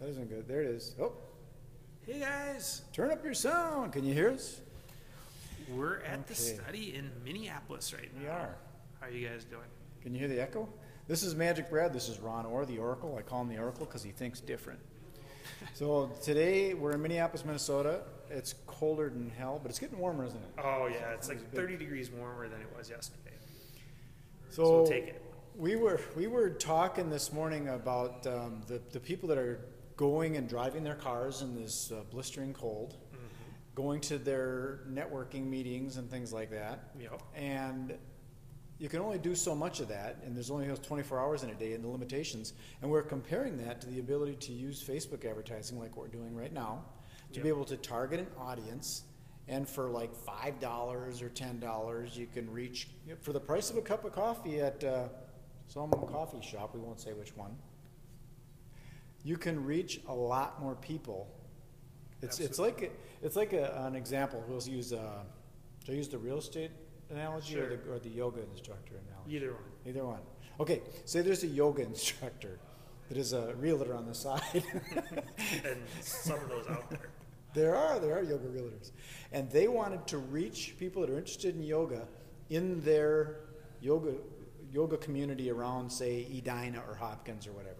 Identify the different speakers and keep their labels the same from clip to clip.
Speaker 1: That isn't good. There it is. Oh,
Speaker 2: Hey guys,
Speaker 1: turn up your sound. Can you hear us?
Speaker 2: we're at the study in Minneapolis right now.
Speaker 1: We are.
Speaker 2: How are you guys doing?
Speaker 1: Can you hear the echo? This is MagicBrad. This is Ron Orr, the Oracle. I call him the Oracle because he thinks different. So today we're in Minneapolis, Minnesota. It's colder than hell, but it's getting warmer, isn't it?
Speaker 2: Oh yeah, it's like 30 degrees warmer than it was yesterday.
Speaker 1: So
Speaker 2: we'll take it.
Speaker 1: We were talking this morning about the people that are going and driving their cars in this blistering cold, going to their networking meetings and things like that.
Speaker 2: Yep.
Speaker 1: And you can only do so much of that, and there's only 24 hours in a day and the limitations. And we're comparing that to the ability to use Facebook advertising like we're doing right now, to be able to target an audience. And for like $5 or $10, you can reach, for the price of a cup of coffee at some coffee shop, we won't say which one, you can reach a lot more people. It's like an example. We'll use, should I use the real estate analogy,
Speaker 2: sure,
Speaker 1: or the yoga instructor analogy?
Speaker 2: Either one.
Speaker 1: Either one. Okay, say there's a yoga instructor that is a realtor on the side.
Speaker 2: And some of those out there.
Speaker 1: There are yoga realtors. And they wanted to reach people that are interested in yoga in their yoga community around, say, Edina or Hopkins or whatever.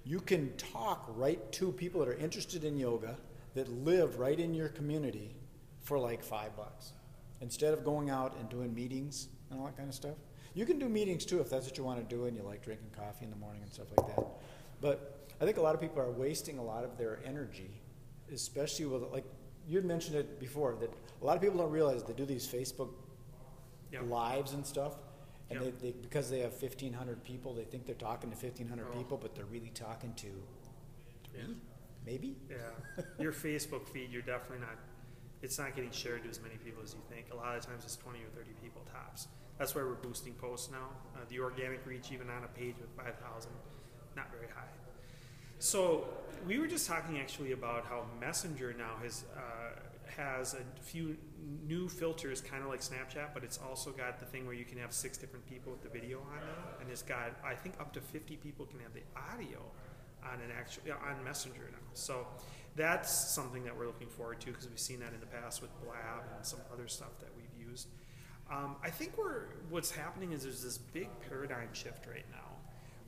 Speaker 1: You can talk right to people that are interested in yoga that live right in your community for like $5. Instead of going out and doing meetings and all that kind of stuff. You can do meetings too if that's what you want to do and you like drinking coffee in the morning and stuff like that. But I think a lot of people are wasting a lot of their energy, especially with, like you had mentioned it before, that a lot of people don't realize they do these Facebook lives and stuff. And they because they have 1,500 people, they think they're talking to 1,500 people, but they're really talking to 3, maybe?
Speaker 2: Yeah. Your Facebook feed, you're definitely not, it's not getting shared to as many people as you think. A lot of times it's 20 or 30 people tops. That's why we're boosting posts now. The organic reach, even on a page with 5,000, not very high. So we were just talking actually about how Messenger now has a few new filters, kind of like Snapchat, but it's also got the thing where you can have 6 different people with the video on now, and it's got, I think, up to 50 people can have the audio on on Messenger now. So that's something that we're looking forward to because we've seen that in the past with Blab and some other stuff that we've used. I think what's happening is there's this big paradigm shift right now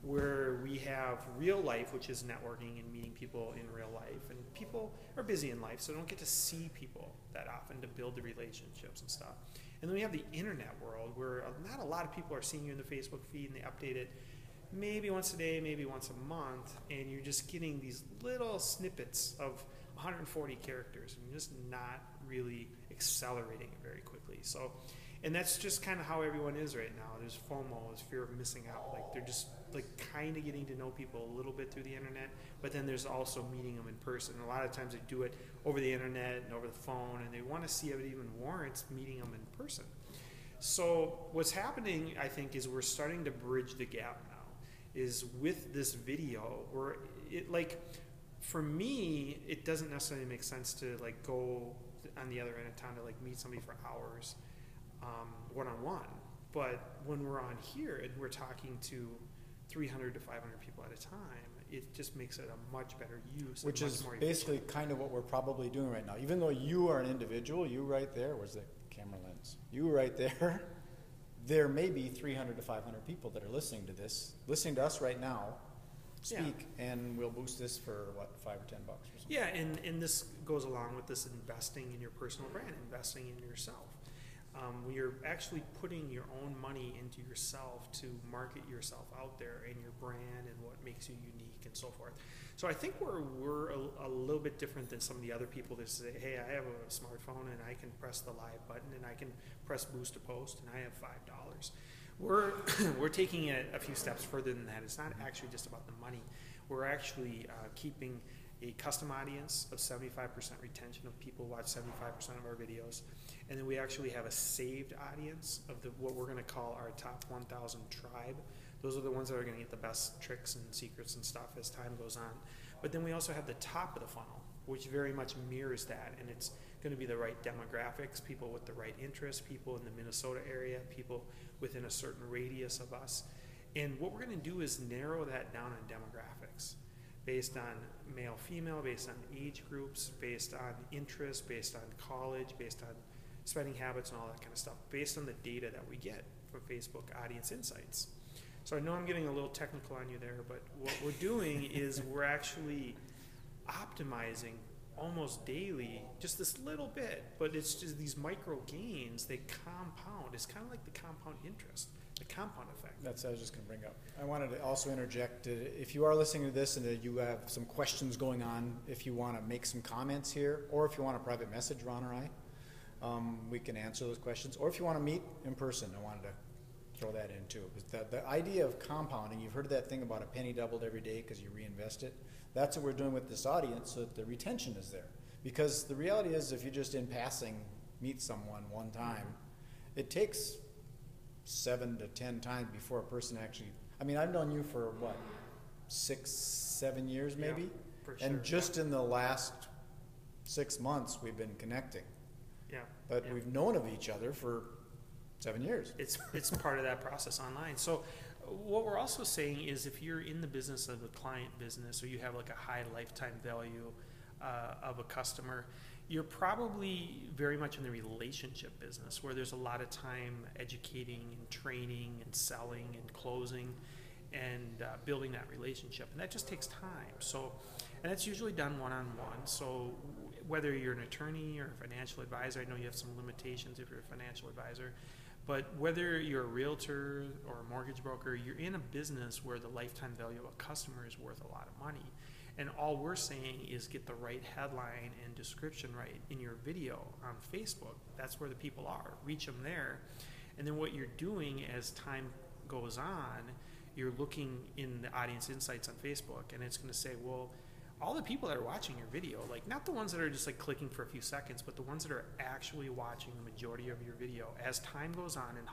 Speaker 2: where we have real life, which is networking and meeting people in real life, and people are busy in life, so they don't get to see people that often to build the relationships and stuff. And then we have the internet world where not a lot of people are seeing you in the Facebook feed, and they update it maybe once a day, maybe once a month, and you're just getting these little snippets of 140 characters, and you're just not really accelerating it very quickly. So, and that's just kind of how everyone is right now. There's FOMO, there's fear of missing out. Like they're just like kind of getting to know people a little bit through the internet, but then there's also meeting them in person. And a lot of times they do it over the internet and over the phone, and they want to see if it even warrants meeting them in person. So what's happening, I think, is we're starting to bridge the gap now. Is with this video, where it, like, for me, it doesn't necessarily make sense to like go on the other end of town to like meet somebody for hours one-on-one. But when we're on here and we're talking to 300 to 500 people at a time, it just makes it a much better use.
Speaker 1: Which is basically kind of what we're probably doing right now. Even though you are an individual, you right there, where's the camera lens? You right there, there may be 300 to 500 people that are listening to this, listening to us right now speak, and we'll boost this for what, $5 or $10 or something.
Speaker 2: Yeah, and this goes along with this investing in your personal brand, investing in yourself. You're actually putting your own money into yourself to market yourself out there and your brand and what makes you unique and so forth. So I think we're a little bit different than some of the other people that say, hey, I have a smartphone and I can press the live button and I can press boost a post and I have $5. We're taking it a few steps further than that. It's not actually just about the money. We're actually keeping a custom audience of 75% retention of people who watch 75% of our videos. And then we actually have a saved audience of what we're going to call our top 1,000 tribe. Those are the ones that are going to get the best tricks and secrets and stuff as time goes on. But then we also have the top of the funnel, which very much mirrors that. And it's going to be the right demographics, people with the right interests, people in the Minnesota area, people within a certain radius of us. And what we're going to do is narrow that down on demographics. based on male, female, based on age groups, based on interest, based on college, based on spending habits and all that kind of stuff, based on the data that we get from Facebook Audience Insights. So I know I'm getting a little technical on you there, but what we're doing is we're actually optimizing almost daily, just this little bit, but it's just these micro gains, they compound. It's kind of like the compound interest, the compound effect.
Speaker 1: That's what I was just going to bring up. I wanted to also interject, if you are listening to this and you have some questions going on, if you want to make some comments here, or if you want a private message, Ron or I, we can answer those questions. Or if you want to meet in person, I wanted to throw that in too. The idea of compounding, you've heard of that thing about a penny doubled every day because you reinvest it. That's what we're doing with this audience so that the retention is there. Because the reality is if you just in passing meet someone one time, it takes 7 to 10 times before a person actually, I mean, I've known you for what, 6, 7 years maybe?
Speaker 2: Yeah, for sure.
Speaker 1: And just in the last 6 months we've been connecting.
Speaker 2: Yeah.
Speaker 1: But
Speaker 2: yeah.
Speaker 1: we've known of each other for 7 years.
Speaker 2: It's part of that process online. So what we're also saying is if you're in the business of a client business or you have like a high lifetime value of a customer, you're probably very much in the relationship business where there's a lot of time educating and training and selling and closing and building that relationship. And that just takes time. So, and that's usually done one-on-one. So whether you're an attorney or a financial advisor, I know you have some limitations if you're a financial advisor, but whether you're a realtor or a mortgage broker, you're in a business where the lifetime value of a customer is worth a lot of money. And all we're saying is get the right headline and description right in your video on Facebook. That's where the people are. Reach them there. And then what you're doing as time goes on, you're looking in the audience insights on Facebook, and it's going to say, well, all the people that are watching your video, like not the ones that are just like clicking for a few seconds, but the ones that are actually watching the majority of your video, as time goes on and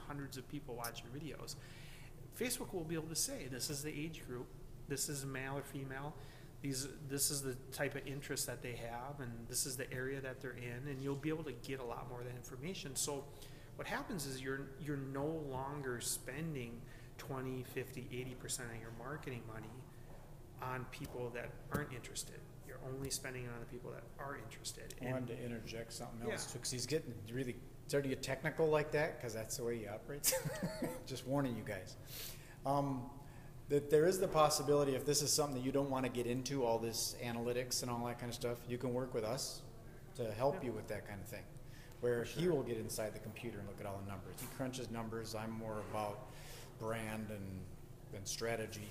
Speaker 2: hundreds of people watch your videos, Facebook will be able to say, this is the age group, this is male or female, this is the type of interest that they have, and this is the area that they're in, and you'll be able to get a lot more of that information. So what happens is you're no longer spending 20, 50, 80% of your marketing money on people that aren't interested. You're only spending it on the people that are interested.
Speaker 1: I wanted to interject something else too, because he's getting really starting to get technical like that, because that's the way he operates. Just warning you guys. That there is the possibility, if this is something that you don't want to get into, all this analytics and all that kind of stuff, you can work with us to help you with that kind of thing, where he will get inside the computer and look at all the numbers. He crunches numbers. I'm more about brand and strategy.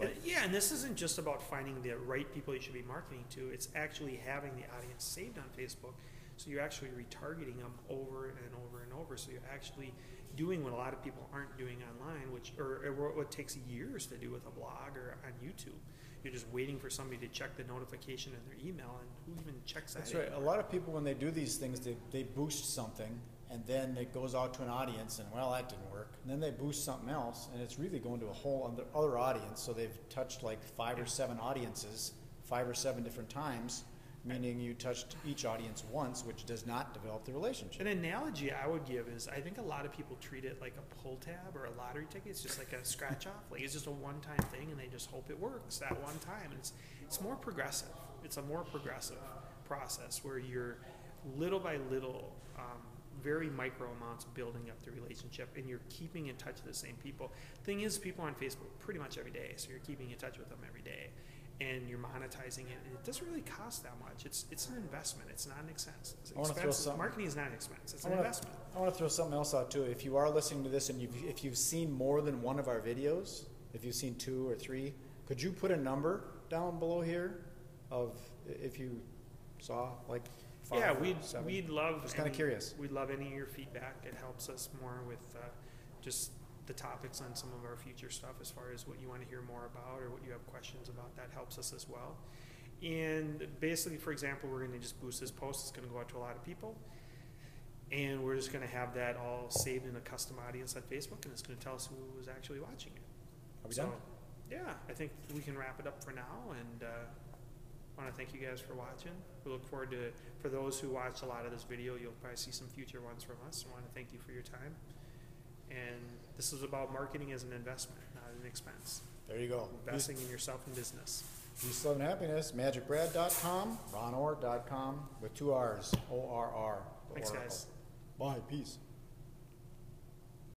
Speaker 2: And this isn't just about finding the right people you should be marketing to. It's actually having the audience saved on Facebook, so you're actually retargeting them over and over and over. So you're actually doing what a lot of people aren't doing online, or what takes years to do with a blog or on YouTube. You're just waiting for somebody to check the notification in their email, and who even checks that?
Speaker 1: That's right. A lot of people, when they do these things, they boost something, and then it goes out to an audience, and well, that didn't work. And then they boost something else, and it's really going to a whole other audience. So they've touched like 5 or 7 audiences, 5 or 7 different times, meaning you touched each audience once, which does not develop the relationship.
Speaker 2: An analogy I would give is, I think a lot of people treat it like a pull tab or a lottery ticket. It's just like a scratch off. Like it's just a one-time thing, and they just hope it works that one time. And it's more progressive. It's a more progressive process where you're little by little, very micro amounts building up the relationship, and you're keeping in touch with the same people. Thing is, people on Facebook pretty much every day, so you're keeping in touch with them every day, and you're monetizing it. And it doesn't really cost that much. It's an investment. It's not an expense. Marketing is not an expense. It's an investment.
Speaker 1: I want to throw something else out too. If you are listening to this and if you've seen more than one of our videos, if you've seen 2 or 3, could you put a number down below here of if you saw like 5
Speaker 2: yeah,
Speaker 1: or 7?
Speaker 2: we'd love.
Speaker 1: Just kind of curious.
Speaker 2: We'd love any of your feedback. It helps us more with just the topics on some of our future stuff, as far as what you want to hear more about or what you have questions about. That helps us as well. And basically, for example, we're going to just boost this post. It's going to go out to a lot of people, and we're just going to have that all saved in a custom audience on Facebook, and it's going to tell us who is actually watching it.
Speaker 1: Are we done?
Speaker 2: Yeah, I think we can wrap it up for now, and I want to thank you guys for watching. We look forward to, for those who watch a lot of this video, you'll probably see some future ones from us. I want to thank you for your time. And this is about marketing as an investment, not an expense.
Speaker 1: There you go.
Speaker 2: investing in yourself and business.
Speaker 1: Peace, love, and happiness. MagicBrad.com, RonOr.com with 2 R's. ORR.
Speaker 2: Thanks, guys.
Speaker 1: Bye. Peace.